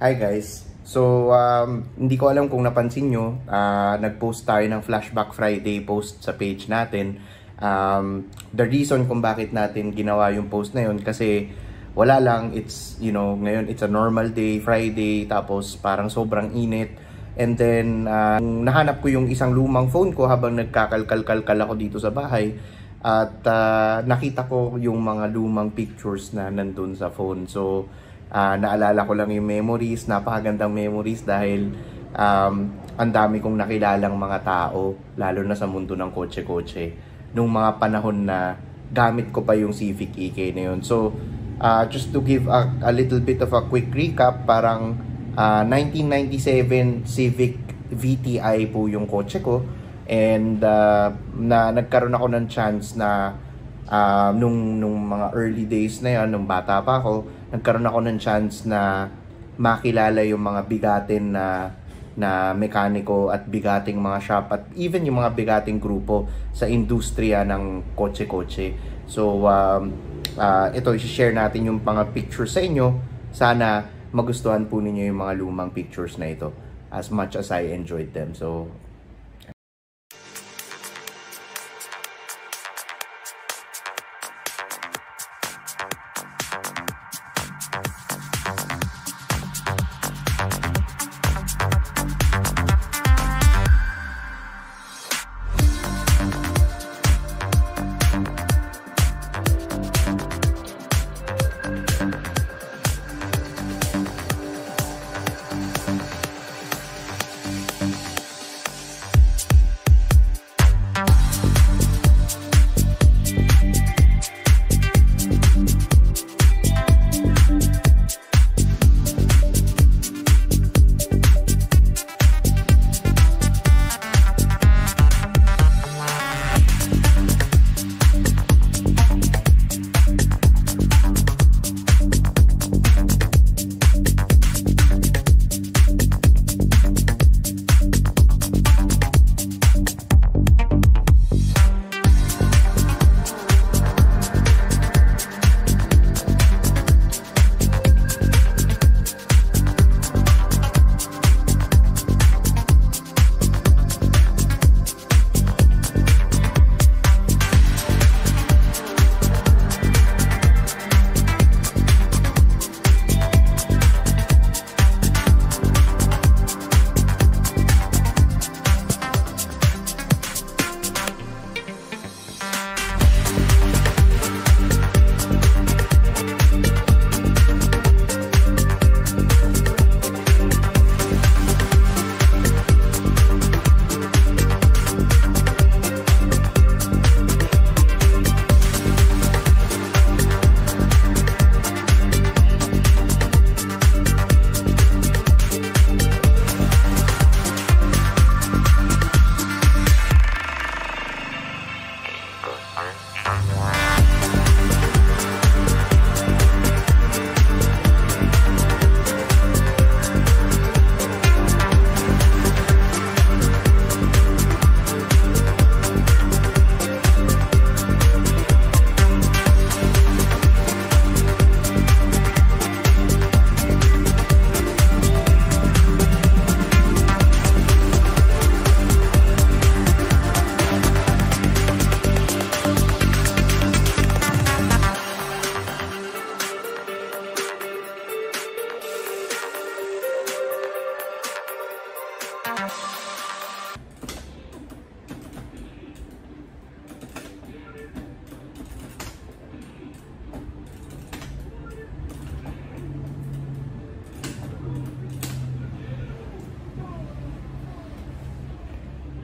Hi guys. So, hindi ko alam kung napansin nyo, nag-post tayo ng Flashback Friday post sa page natin. The reason kung bakit natin ginawa yung post na yun kasi wala lang, it's, ngayon it's a normal day, Friday, tapos parang sobrang init. And then, nahanap ko yung isang lumang phone ko habang nagkakalkal-kalkal ako dito sa bahay. At nakita ko yung mga lumang pictures na nandun sa phone. So, naalala ko lang yung memories, napakagandang memories dahil ang dami kong nakilalang mga tao, lalo na sa mundo ng kotse-kotse, nung mga panahon na gamit ko pa yung Civic EK na yun. So, just to give a little bit of a quick recap, parang 1997 Civic VTI po yung kotse ko. And nagkaroon ako ng chance na nung mga early days na yan, nung bata pa ako, nagkaroon ako ng chance na makilala yung mga bigatin na mekaniko at bigating mga shop at even yung mga bigating grupo sa industriya ng kotse-kotse. So, ito, i-share natin yung mga pictures sa inyo. Sana magustuhan po ninyo yung mga lumang pictures na ito as much as I enjoyed them. So,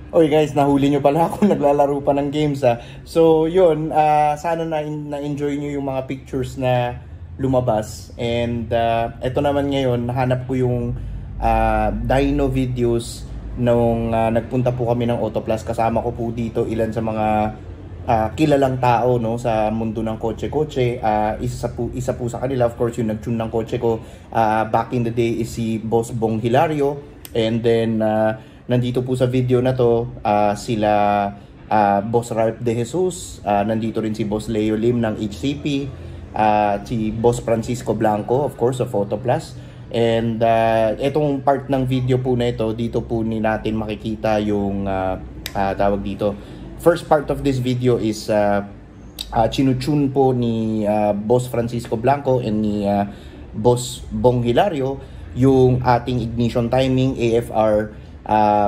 oy guys, nahuli nyo pala ako naglalaro pa ng games ha. So yun, sana na-enjoy nyo yung mga pictures na lumabas. And ito naman ngayon, nahanap ko yung dyno videos nung nagpunta po kami ng Autoplus. Kasama ko po dito ilan sa mga kilalang tao, no, sa mundo ng kotse-kotse. Isa po sa kanila, of course, yung nag-tune ng kotse ko back in the day is si Boss Bong Hilario. And then nandito po sa video na to sila Boss Ralph De Jesus, nandito rin si Boss Leo Lim ng HCP, si Boss Francisco Blanco, of course, of Autoplus. And itong part ng video po na ito, dito po natin makikita yung tawag dito. First part of this video is chinutune po ni Boss Francisco Blanco and ni Boss Bong Hilario yung ating ignition timing AFR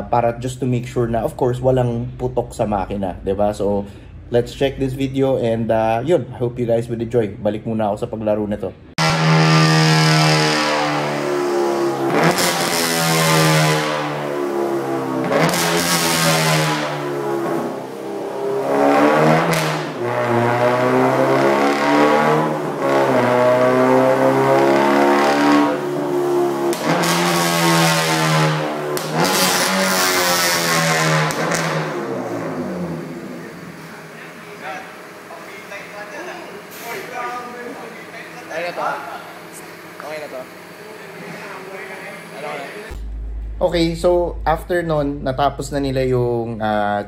para just to make sure na of course walang putok sa makina, 'di ba? So let's check this video and yun, I hope you guys will enjoy. Balik muna ako sa paglaro nito. Okay, so after nun, natapos na nila yung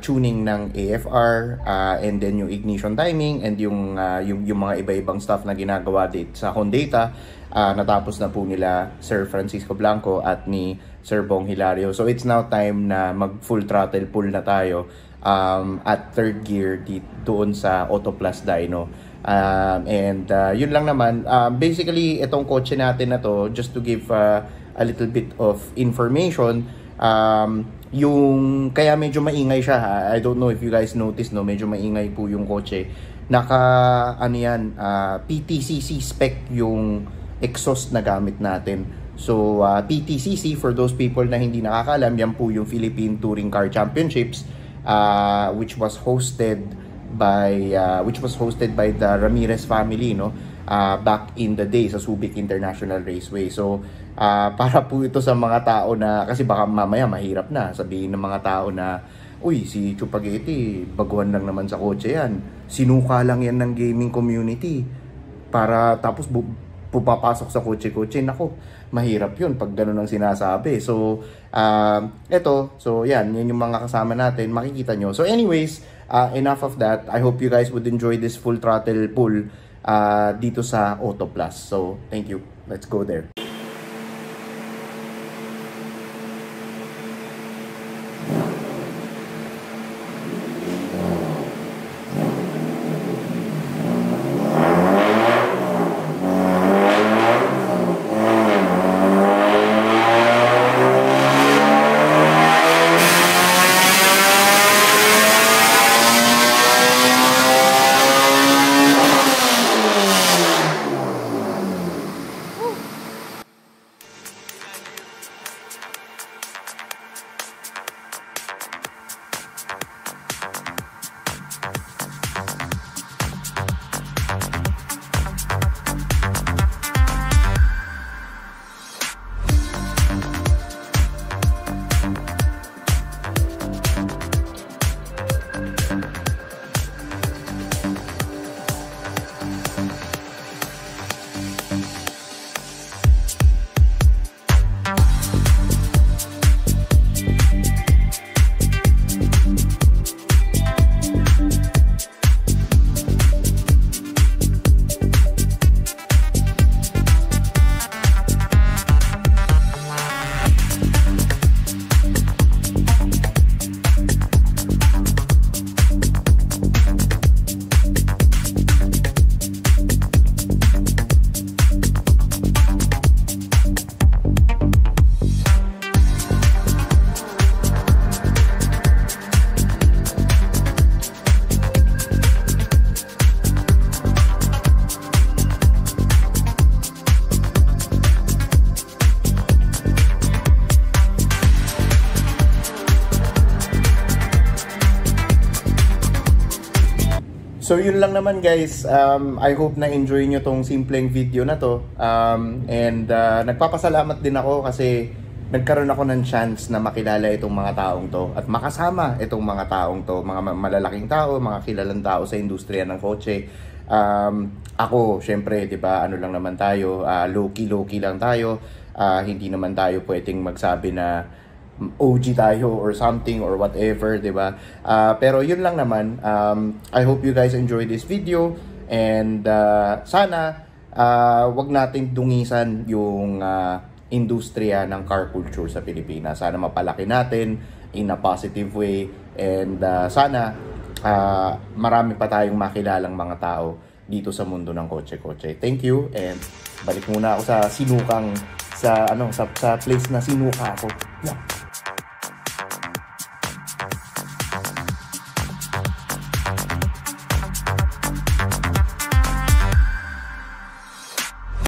tuning ng AFR and then yung ignition timing and yung mga iba-ibang stuff na ginagawa dito sa Hondata. Natapos na po nila Sir Francisco Blanco at ni Sir Bong Hilario. So it's now time na mag full throttle pull na tayo at third gear doon sa Auto Plus dyno. Yun lang naman. Basically, itong kotse natin na to, just to give a little bit of information, yung kaya medyo maingay siya. I don't know if you guys noticed, no, medyo maingay po yung kotse. PTCC spec yung exhaust na gamit natin. So PTCC, for those people na hindi nakakalam, yan po yung Philippine Touring Car Championships, which was hosted by the Ramirez family, no, back in the day sa Subic International Raceway. So para po ito sa mga tao na, kasi baka mamaya mahirap na sabihin ng mga tao na, uy, si Chupageti baguhan lang naman sa kotse yan, sinuka lang yan ng gaming community para tapos pupapasok sa kotse-kotse. Nako, mahirap yun pag ganun ang sinasabi. So yan yung mga kasama natin, makikita nyo. So anyways, enough of that. I hope you guys would enjoy this full throttle pull dito sa Auto Plus. So thank you, let's go there. So yun lang naman guys, I hope na enjoy nyo tong simpleng video na to, nagpapasalamat din ako kasi nagkaroon ako ng chance na makilala itong mga taong to at makasama itong mga taong to, mga malalaking tao, mga kilalang tao sa industriya ng kotse. Ako syempre, 'di ba, ano lang naman tayo, low-key lang tayo, hindi naman tayo pwedeng magsabi na OG tayo or something or whatever, 'di ba? Pero yun lang naman. I hope you guys enjoy this video and sana wag nating dungisan yung industriya ng car culture sa Pilipinas. Sana mapalaki natin in a positive way, and sana marami pa tayong makilalang mga tao dito sa mundo ng kotse-kotse. Thank you, and balik muna ako sa sinukang sa place na sinuka ako. Yeah.